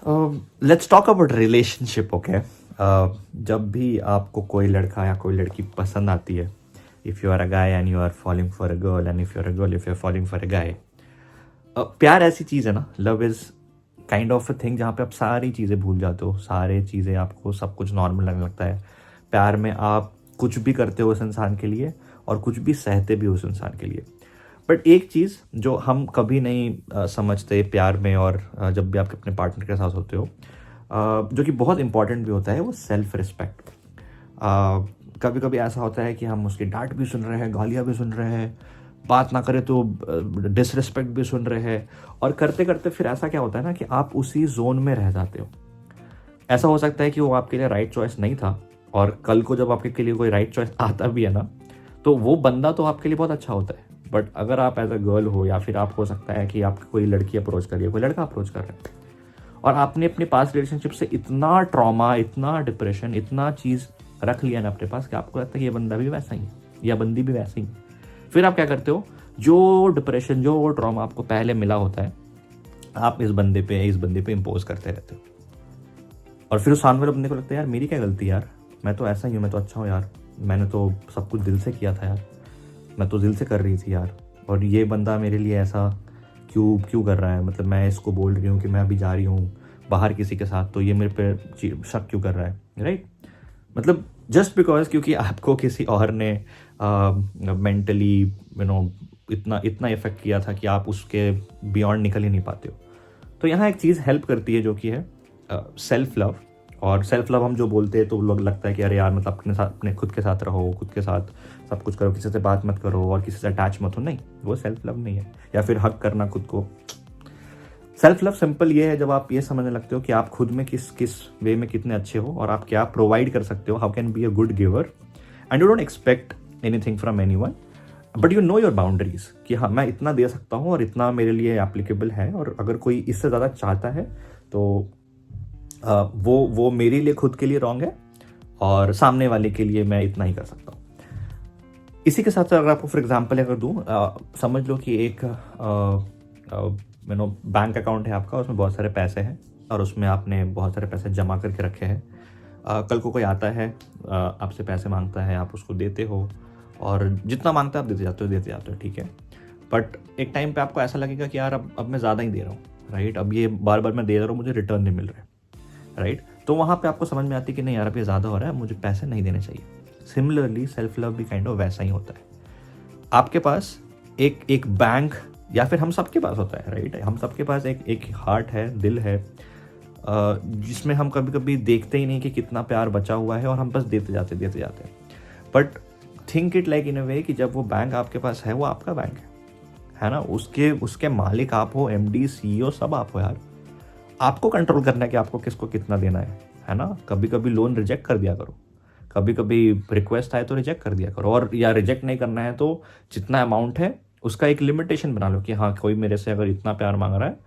Let's talk about relationship, okay. जब भी आपको कोई लड़का या कोई लड़की पसंद आती है, if you are a guy and you are falling for a girl, and if you are a girl if you are falling for a guy, प्यार ऐसी चीज़ है ना, love is kind of a thing जहाँ पे आप सारी चीज़ें भूल जाते हो, सारी चीज़ें आपको सब कुछ नॉर्मल लगने लगता है। प्यार में आप कुछ भी करते हो उस इंसान के लिए और कुछ भी सहते भी हो उस इंसान के लिए। बट एक चीज़ जो हम कभी नहीं समझते प्यार में, और जब भी आप अपने पार्टनर के साथ होते हो, जो कि बहुत इंपॉर्टेंट भी होता है, वो सेल्फ रिस्पेक्ट। कभी कभी ऐसा होता है कि हम उसकी डांट भी सुन रहे हैं, गालियाँ भी सुन रहे हैं, बात ना करें तो डिसरिस्पेक्ट भी सुन रहे हैं, और करते करते फिर ऐसा क्या होता है ना कि आप उसी जोन में रह जाते हो। ऐसा हो सकता है कि वो आपके लिए राइट चॉइस नहीं था, और कल को जब आपके लिए कोई राइट चॉइस आता भी है ना, तो वो बंदा तो आपके लिए बहुत अच्छा होता है। बट अगर आप एज अ गर्ल हो, या फिर आप हो सकता है कि आपको कोई लड़की अप्रोच कर रही है, कोई लड़का अप्रोच कर रहा है, और आपने अपने पास रिलेशनशिप से इतना ट्रॉमा, इतना डिप्रेशन, इतना चीज़ रख लिया ना अपने पास कि आपको लगता है कि ये बंदा भी वैसा ही है या बंदी भी वैसा ही है। फिर आप क्या करते हो, जो डिप्रेशन, जो ट्रॉमा आपको पहले मिला होता है, आप इस बंदे पे इम्पोज करते रहते हो। और फिर उस सामने वाले बंदे को लगता है यार मेरी क्या गलती यार, मैं तो ऐसा ही हूँ, मैं तो अच्छा हूँ यार, मैंने तो सब कुछ दिल से किया था यार, मैं तो दिल से कर रही थी यार, और ये बंदा मेरे लिए ऐसा क्यों क्यों कर रहा है, मतलब मैं इसको बोल रही हूँ कि मैं अभी जा रही हूँ बाहर किसी के साथ, तो ये मेरे पे शक क्यों कर रहा है, राइट। मतलब जस्ट बिकॉज क्योंकि आपको किसी और ने मेंटली इतना इतना इफेक्ट किया था कि आप उसके बियॉन्ड निकल ही नहीं पाते हो। तो यहाँ एक चीज़ हेल्प करती है जो कि है सेल्फ लव। और सेल्फ लव हम जो बोलते हैं तो लोग लगता है कि अरे यार मतलब अपने साथ, अपने खुद के साथ रहो, खुद के साथ सब कुछ करो, किसी से बात मत करो और किसी से अटैच मत हो, नहीं, वो सेल्फ लव नहीं है। या फिर हक करना खुद को। सेल्फ लव सिंपल ये है जब आप ये समझने लगते हो कि आप खुद में किस किस वे में कितने अच्छे हो और आप क्या प्रोवाइड कर सकते हो, how can be a good giver, and you don't expect anything from anyone, but you know your boundaries कि हाँ मैं इतना दे सकता हूँ और इतना मेरे लिए एप्लीकेबल है, और अगर कोई इससे ज़्यादा चाहता है तो वो मेरे लिए खुद के लिए रॉन्ग है, और सामने वाले के लिए मैं इतना ही कर सकता हूँ। इसी के साथ साथ अगर आपको फॉर एग्जांपल अगर दूँ, समझ लो कि एक बैंक अकाउंट है आपका, उसमें बहुत सारे पैसे हैं और उसमें आपने बहुत सारे पैसे जमा करके रखे हैं। कल को कोई आता है, आपसे पैसे मांगता है, आप उसको देते हो, और जितना मांगता है आप देते जाते हो, ठीक है। बट एक टाइम पे आपको ऐसा लगेगा कि यार अब मैं ज़्यादा ही दे रहा हूँ, राइट, अब ये बार बार मैं दे रहा हूँ, मुझे रिटर्न नहीं मिल रहा है, राइट। तो वहाँ पे आपको समझ में आती है कि नहीं यार अब ये ज़्यादा हो रहा है, मुझे पैसे नहीं देने चाहिए। सिमिलरली सेल्फ लव भी काइंड ऑफ वैसा ही होता है। आपके पास एक बैंक, या फिर हम सबके पास होता है, राइट, हम सबके पास एक हार्ट है, दिल है, जिसमें हम कभी कभी देखते ही नहीं कि कितना प्यार बचा हुआ है, और हम बस देते जाते हैं। But think it like in a way कि जब वो बैंक आपके पास है, वो आपका बैंक है ना, उसके मालिक आप हो, एमडी सीईओ सब आप हो यार। आपको कंट्रोल करना है कि आपको किसको कितना देना है ना। कभी कभी लोन रिजेक्ट कर दिया करो, कभी कभी रिक्वेस्ट आए तो रिजेक्ट कर दिया करो, और या रिजेक्ट नहीं करना है तो जितना अमाउंट है उसका एक लिमिटेशन बना लो कि हाँ कोई मेरे से अगर इतना प्यार मांग रहा है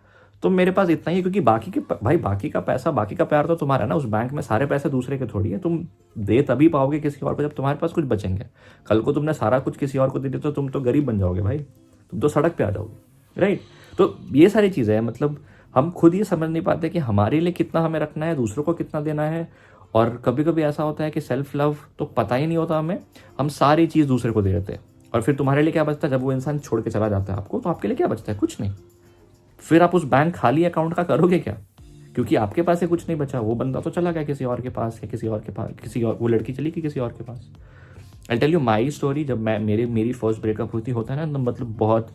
तो मेरे पास इतना ही है, क्योंकि बाकी का पैसा, बाकी का प्यार तो तुम्हारा है ना, उस बैंक में सारे पैसे दूसरे के थोड़ी है। तुम दे तभी पाओगे किसी और को जब तुम्हारे पास कुछ बचेंगे। कल को तुमने सारा कुछ किसी और को दे दिया तो तुम तो गरीब बन जाओगे भाई, तुम तो सड़क पे आ जाओगे, राइट। तो ये सारी चीज़ें हैं, मतलब हम खुद ये समझ नहीं पाते कि हमारे लिए कितना हमें रखना है, दूसरों को कितना देना है। और कभी कभी ऐसा होता है कि सेल्फ लव तो पता ही नहीं होता हमें, हम सारी चीज़ दूसरे को दे देते हैं, और फिर तुम्हारे लिए क्या बचता है जब वो इंसान छोड़ के चला जाता है आपको, तो आपके लिए क्या बचता है, कुछ नहीं। फिर आप उस बैंक खाली अकाउंट का करोगे क्या, क्योंकि आपके पास से कुछ नहीं बचा, वो बंदा तो चला गया किसी और के पास, है किसी और के पास, किसी और, वो लड़की चली गई किसी और के पास। I tell you my story, जब मेरी फर्स्ट ब्रेकअप हुई थी, होता है ना, तो मतलब बहुत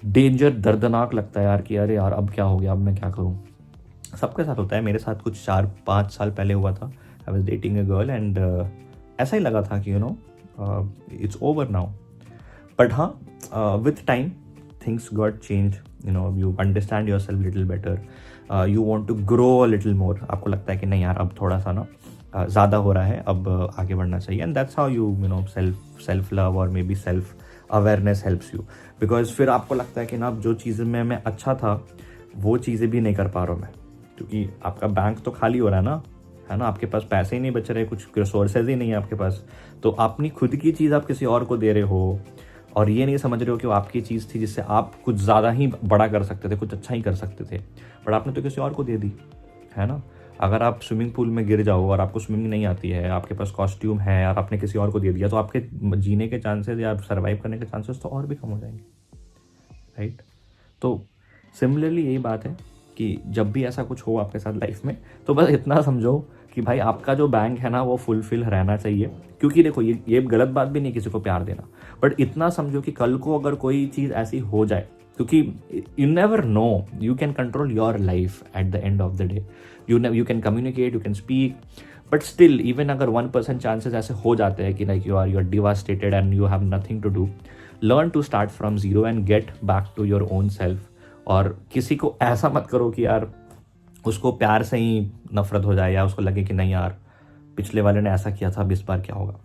डेंजर, दर्दनाक लगता है यार कि अरे यार अब क्या हो गया, अब मैं क्या करूँ। सबके साथ होता है, मेरे साथ कुछ 4-5 साल पहले हुआ था। I was dating a girl and ऐसा ही लगा था कि इट्स ओवर नाउ। बट हाँ, with time things got change, you understand yourself little better, you want to grow a little more. आपको लगता है कि नहीं यार अब थोड़ा सा ना ज़्यादा हो रहा है, अब आगे बढ़ना चाहिए, and that's how you self love और maybe self awareness helps you. Because फिर आपको लगता है कि ना अब जो चीज़ें में मैं अच्छा था वो चीज़ें भी नहीं कर पा रहा हूँ मैं, क्योंकि आपका बैंक तो खाली हो रहा है ना, आपके पास पैसे ही नहीं बच रहे, कुछ रिसोर्सेज ही नहीं है आपके पास, तो अपनी खुद की चीज़ आप किसी और को दे रहे हो, और ये नहीं समझ रहे हो कि वो आपकी चीज़ थी जिससे आप कुछ ज़्यादा ही बड़ा कर सकते थे, कुछ अच्छा ही कर सकते थे, बट आपने तो किसी और को दे दी, है ना? अगर आप स्विमिंग पूल में गिर जाओ और आपको स्विमिंग नहीं आती है, आपके पास कॉस्ट्यूम है और आपने किसी और को दे दिया, तो आपके जीने के चांसेस या सर्वाइव करने के चांसेस तो और भी कम हो जाएंगे, राइट? तो सिमिलरली यही बात है कि जब भी ऐसा कुछ हो आपके साथ लाइफ में, तो बस इतना समझो कि भाई आपका जो बैंक है ना वो फुलफिल रहना चाहिए। क्योंकि देखो ये गलत बात भी नहीं किसी को प्यार देना, बट इतना समझो कि कल को अगर कोई चीज़ ऐसी हो जाए, क्योंकि you never know, you can control your life at the end of the day. You can communicate, you can speak, but still even अगर 1% चांसेस ऐसे हो जाते हैं कि like you are devastated and you have nothing to do, learn to start from zero and get back to your own self. और किसी को ऐसा मत करो कि यार उसको प्यार से ही नफरत हो जाए या उसको लगे कि नहीं यार पिछले वाले ने ऐसा किया था, अब इस बार क्या होगा।